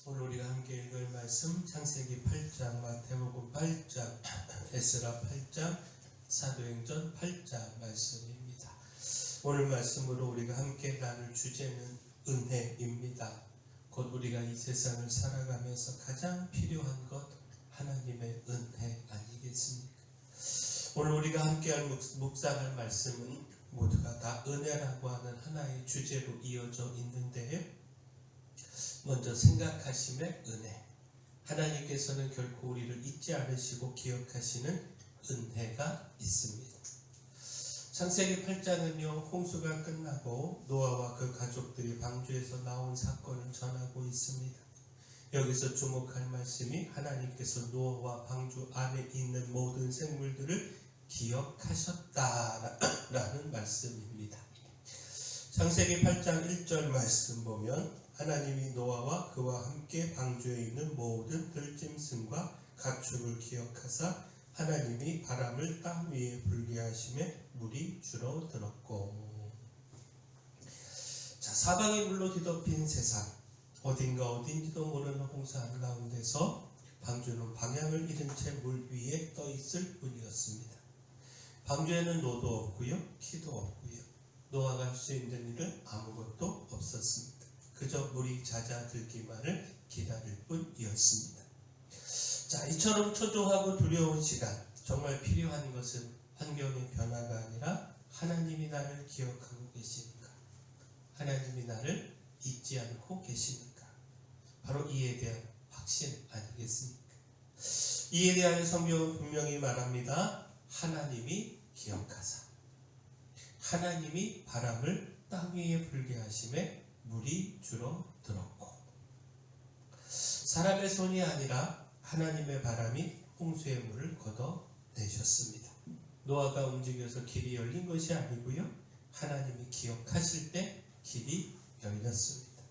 오늘 우리가 함께 읽을 말씀 창세기 8장, 마태복음 8장, 에스라 8장, 사도행전 8장 말씀입니다. 오늘 말씀으로 우리가 함께 나눌 주제는 은혜입니다. 곧 우리가 이 세상을 살아가면서 가장 필요한 것 하나님의 은혜 아니겠습니까? 오늘 우리가 함께할 묵상할 말씀은 모두가 다 은혜라고 하는 하나의 주제로 이어져 있는데요. 먼저 생각하심의 은혜. 하나님께서는 결코 우리를 잊지 않으시고 기억하시는 은혜가 있습니다. 창세기 8장은요, 홍수가 끝나고 노아와 그 가족들이 방주에서 나온 사건을 전하고 있습니다. 여기서 주목할 말씀이 하나님께서 노아와 방주 안에 있는 모든 생물들을 기억하셨다라는 말씀입니다. 창세기 8장 1절 말씀 보면 하나님이 노아와 그와 함께 방주에 있는 모든 들짐승과 가축을 기억하사 하나님이 바람을 땅 위에 불게 하심에 물이 줄어들었고. 자, 사방이 물로 뒤덮인 세상, 어딘가 어딘지도 모르는 홍수 한가운데서 방주는 방향을 잃은 채 물 위에 떠 있을 뿐이었습니다. 방주에는 노도 없고요, 키도 없고요, 노아가 할 수 있는 일은 아무것도 없었습니다. 그저 물이 잦아들기만을 기다릴 뿐이었습니다. 자, 이처럼 초조하고 두려운 시간, 정말 필요한 것은 환경의 변화가 아니라 하나님이 나를 기억하고 계시는가, 하나님이 나를 잊지 않고 계시는가, 바로 이에 대한 확신 아니겠습니까? 이에 대하여 성경은 분명히 말합니다. 하나님이 기억하사 하나님이 바람을 땅 위에 불게 하심에 물이 줄어들었고, 사람의 손이 아니라 하나님의 바람이 홍수의 물을 걷어내셨습니다. 노아가 움직여서 길이 열린 것이 아니고요, 하나님이 기억하실 때 길이 열렸습니다.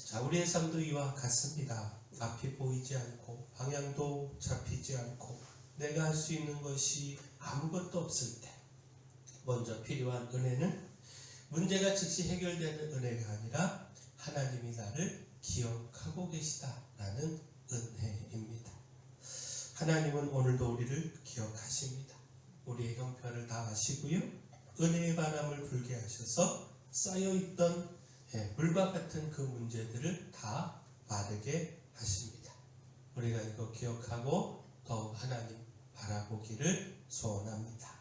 자, 우리의 삶도 이와 같습니다. 앞이 보이지 않고 방향도 잡히지 않고 내가 할 수 있는 것이 아무것도 없을 때 먼저 필요한 은혜는 문제가 즉시 해결되는 은혜가 아니라 하나님이 나를 기억하고 계시다라는 은혜입니다. 하나님은 오늘도 우리를 기억하십니다. 우리의 형편을 다 아시고요, 은혜의 바람을 불게 하셔서 쌓여있던 물과 같은 그 문제들을 다 마르게 하십니다. 우리가 이거 기억하고 더욱 하나님 바라보기를 소원합니다.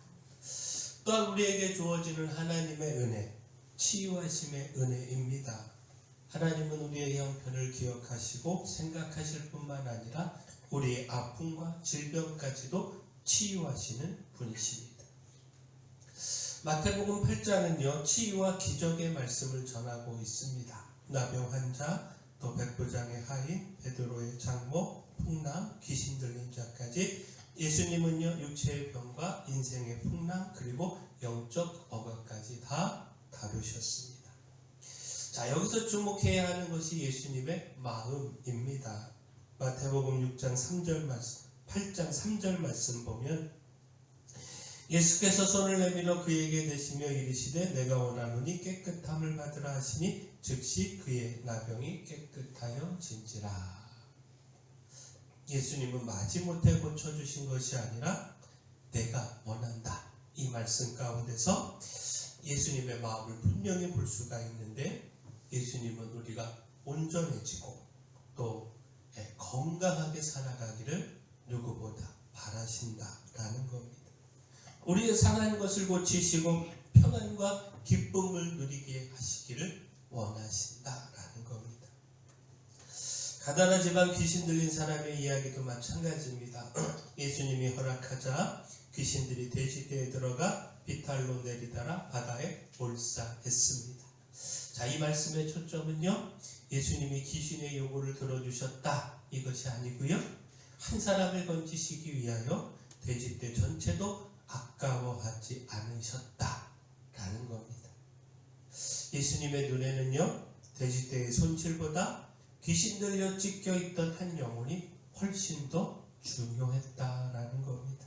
또한 우리에게 주어지는 하나님의 은혜, 치유하심의 은혜입니다. 하나님은 우리의 형편을 기억하시고 생각하실 뿐만 아니라 우리의 아픔과 질병까지도 치유하시는 분이십니다. 마태복음 8장은요, 치유와 기적의 말씀을 전하고 있습니다. 나병 환자, 또 백부장의 하인, 베드로의 장모, 풍랑, 귀신 들린 자까지 예수님은요, 육체의 병과 인생의 풍랑, 그리고 영적 억압까지 다 다루셨습니다. 자, 여기서 주목해야 하는 것이 예수님의 마음입니다. 마태복음 6장 3절 말씀, 8장 3절 말씀 보면 예수께서 손을 내밀어 그에게 대시며 이르시되 내가 원하노니 깨끗함을 받으라 하시니 즉시 그의 나병이 깨끗하여 진지라. 예수님은 마지못해 고쳐주신 것이 아니라 내가 원한다, 이 말씀 가운데서 예수님의 마음을 분명히 볼 수가 있는데, 예수님은 우리가 온전해지고 또 건강하게 살아가기를 누구보다 바라신다라는 겁니다. 우리의 상한 것을 고치시고 평안과 기쁨을 누리게 하시기를 원하신다라는 겁니다. 가다나 지방 귀신 들린 사람의 이야기도 마찬가지입니다. 예수님이 허락하자 귀신들이 돼지떼에 들어가 비탈로 내리다라 바다에 몰사했습니다. 자, 이 말씀의 초점은요, 예수님이 귀신의 요구를 들어주셨다, 이것이 아니고요, 한 사람을 건지시기 위하여 돼지떼 전체도 아까워하지 않으셨다라는 겁니다. 예수님의 눈에는요, 돼지떼의 손질보다 귀신 들려 찢겨있던 한 영혼이 훨씬 더 중요했다라는 겁니다.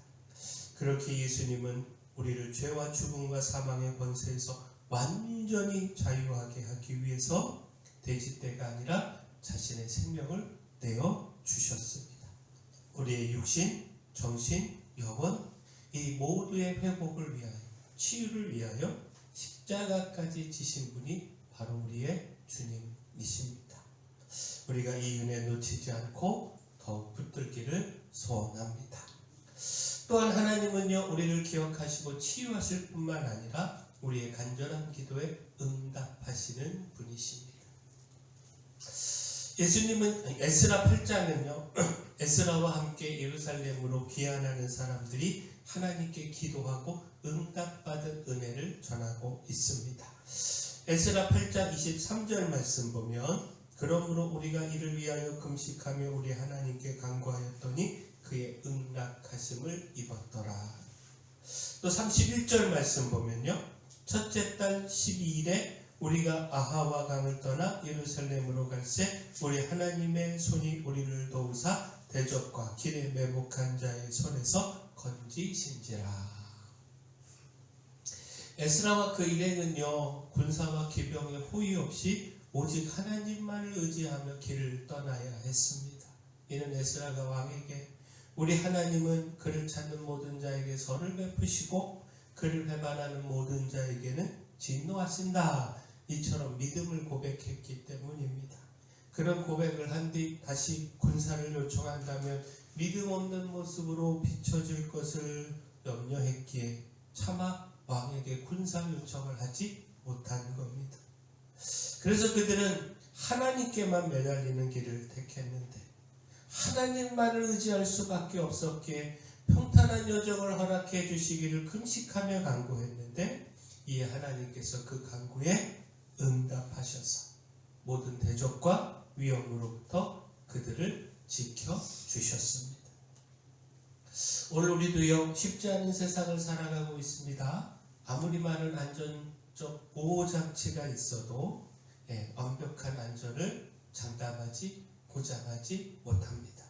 그렇게 예수님은 우리를 죄와 죽음과 사망의 권세에서 완전히 자유하게 하기 위해서 돼지떼가 아니라 자신의 생명을 내어 주셨습니다. 우리의 육신, 정신, 영혼 이 모두의 회복을 위하여, 치유를 위하여 십자가까지 지신 분이 바로 우리의 주님이십니다. 우리가 이 은혜 놓치지 않고 더욱 붙들기를 소원합니다. 또한 하나님은요, 우리를 기억하시고 치유하실 뿐만 아니라 우리의 간절한 기도에 응답하시는 분이십니다. 예수님은 에스라 8장은요, 에스라와 함께 예루살렘으로 귀환하는 사람들이 하나님께 기도하고 응답받은 은혜를 전하고 있습니다. 에스라 8장 23절 말씀 보면, 그러므로 우리가 이를 위하여 금식하며 우리 하나님께 간구하였더니 그의 응답하심을 입었더라. 또 31절 말씀 보면요, 첫째 달 12일에 우리가 아하와 강을 떠나 예루살렘으로 갈새 우리 하나님의 손이 우리를 도우사 대적과 길에 매복한 자의 손에서 건지신지라. 에스라와 그 일행은요, 군사와 기병의 호의 없이 오직 하나님만을 의지하며 길을 떠나야 했습니다. 이는 에스라가 왕에게 우리 하나님은 그를 찾는 모든 자에게 선을 베푸시고 그를 배반하는 모든 자에게는 진노하신다, 이처럼 믿음을 고백했기 때문입니다. 그런 고백을 한 뒤 다시 군사를 요청한다면 믿음 없는 모습으로 비춰질 것을 염려했기에 차마 왕에게 군사 요청을 하지 못한 겁니다. 그래서 그들은 하나님께만 매달리는 길을 택했는데 하나님만을 의지할 수밖에 없었기에 평탄한 여정을 허락해 주시기를 금식하며 간구했는데, 이에 하나님께서 그 간구에 응답하셔서 모든 대적과 위험으로부터 그들을 지켜주셨습니다. 오늘 우리도요, 쉽지 않은 세상을 살아가고 있습니다. 아무리 많은 안전적 보호장치가 있어도 완벽한 안전을 장담하지, 보장하지 못합니다.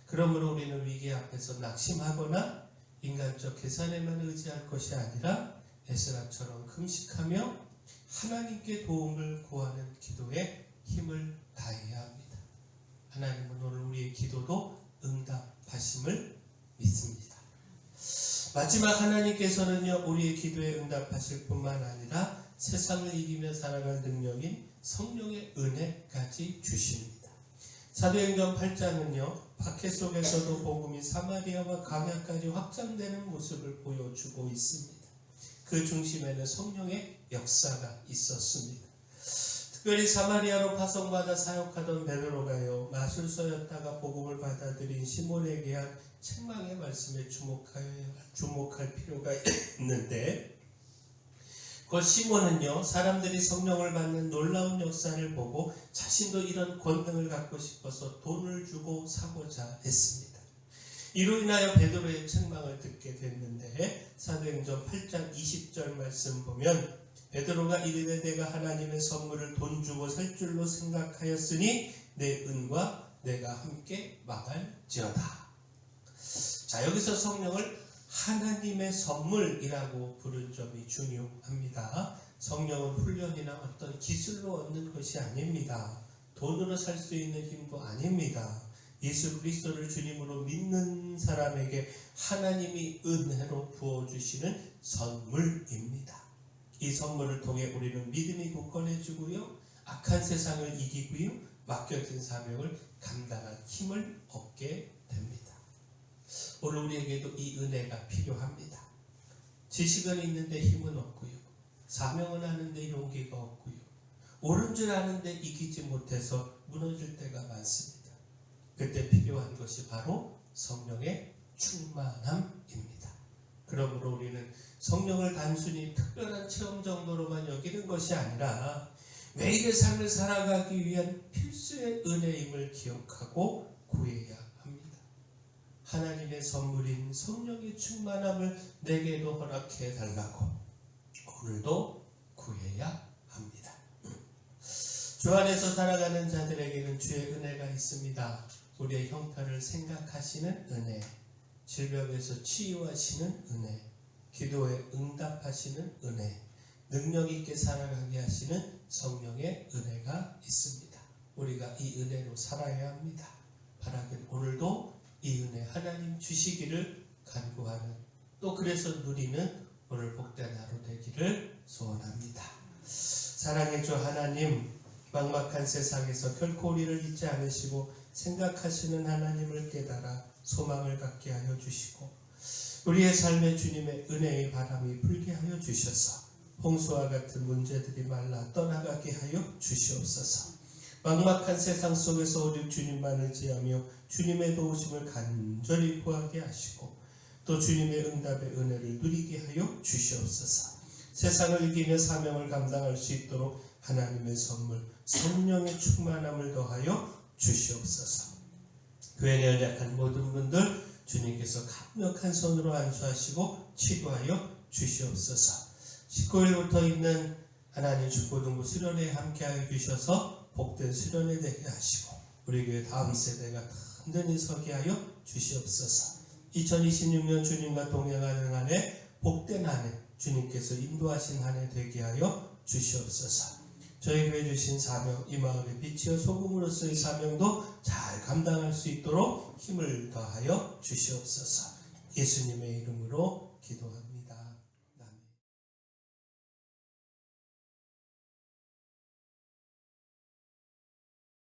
그러므로 우리는 위기 앞에서 낙심하거나 인간적 계산에만 의지할 것이 아니라 에스라처럼 금식하며 하나님께 도움을 구하는 기도에 힘을 다해야 합니다. 하나님은 오늘 우리의 기도도 응답하심을 믿습니다. 마지막 하나님께서는요, 우리의 기도에 응답하실 뿐만 아니라 세상을 이기며 살아갈 능력인 성령의 은혜까지 주십니다. 사도행전 8장은요, 박해 속에서도 복음이 사마리아와 광야까지 확장되는 모습을 보여주고 있습니다. 그 중심에는 성령의 역사가 있었습니다. 특별히 사마리아로 파송받아 사역하던 베드로가요, 마술서였다가 복음을 받아들인 시몬에게 한 책망의 말씀에 주목할 필요가 있는데, 그 시몬은요, 사람들이 성령을 받는 놀라운 역사를 보고 자신도 이런 권능을 갖고 싶어서 돈을 주고 사고자 했습니다. 이로 인하여 베드로의 책망을 듣게 됐는데, 사도행전 8장 20절 말씀 보면 베드로가 이르되 내가 하나님의 선물을 돈 주고 살 줄로 생각하였으니 내 은과 내가 함께 망할지어다. 자, 여기서 성령을 하나님의 선물이라고 부른 점이 중요합니다. 성령은 훈련이나 어떤 기술로 얻는 것이 아닙니다. 돈으로 살 수 있는 힘도 아닙니다. 예수 그리스도를 주님으로 믿는 사람에게 하나님이 은혜로 부어주시는 선물입니다. 이 선물을 통해 우리는 믿음이 굳건해지고요, 악한 세상을 이기고요, 맡겨진 사명을 감당할 힘을 얻게 됩니다. 오늘 우리에게도 이 은혜가 필요합니다. 지식은 있는데 힘은 없고요, 사명은 아는데 용기가 없고요, 옳은 줄 아는데 이기지 못해서 무너질 때가 많습니다. 그때 필요한 것이 바로 성령의 충만함입니다. 그러므로 우리는 성령을 단순히 특별한 체험 정도로만 여기는 것이 아니라 매일의 삶을 살아가기 위한 필수의 은혜임을 기억하고 구해야 합니다. 하나님의 선물인 성령의 충만함을 내게도 허락해 달라고 오늘도 구해야 합니다. 주 안에서 살아가는 자들에게는 주의 은혜가 있습니다. 우리의 형편을 생각하시는 은혜, 질병에서 치유하시는 은혜, 기도에 응답하시는 은혜, 능력 있게 살아가게 하시는 성령의 은혜가 있습니다. 우리가 이 은혜로 살아야 합니다. 바라긴 오늘도 이 은혜 하나님 주시기를 간구하는, 또 그래서 누리는 오늘 복된 하루 되기를 소원합니다. 사랑의 주 하나님, 막막한 세상에서 결코 우리를 잊지 않으시고 생각하시는 하나님을 깨달아 소망을 갖게 하여 주시고, 우리의 삶에 주님의 은혜의 바람이 불게 하여 주셔서 홍수와 같은 문제들이 말라 떠나가게 하여 주시옵소서. 막막한 세상 속에서 오직 주님만 의지하며 주님의 도우심을 간절히 구하게 하시고, 또 주님의 응답의 은혜를 누리게 하여 주시옵소서. 세상을 이기며 사명을 감당할 수 있도록 하나님의 선물 성령의 충만함을 더하여 주시옵소서. 교회 내 연약한 모든 분들 주님께서 강력한 손으로 안수하시고 치료하여 주시옵소서. 19일부터 있는 하나님 축복동부 수련회에 함께하여 주셔서 복된 수련회 되게 하시고, 우리 교회 다음 세대가 든든히 서게 하여 주시옵소서. 2026년 주님과 동행하는 한 해, 복된 한 해, 주님께서 인도하신 한 해 되게 하여 주시옵소서. 저희 교회 주신 사명, 이 마을의 빛이요 소금으로서의 사명도 잘 감당할 수 있도록 힘을 더하여 주시옵소서. 예수님의 이름으로 기도합니다.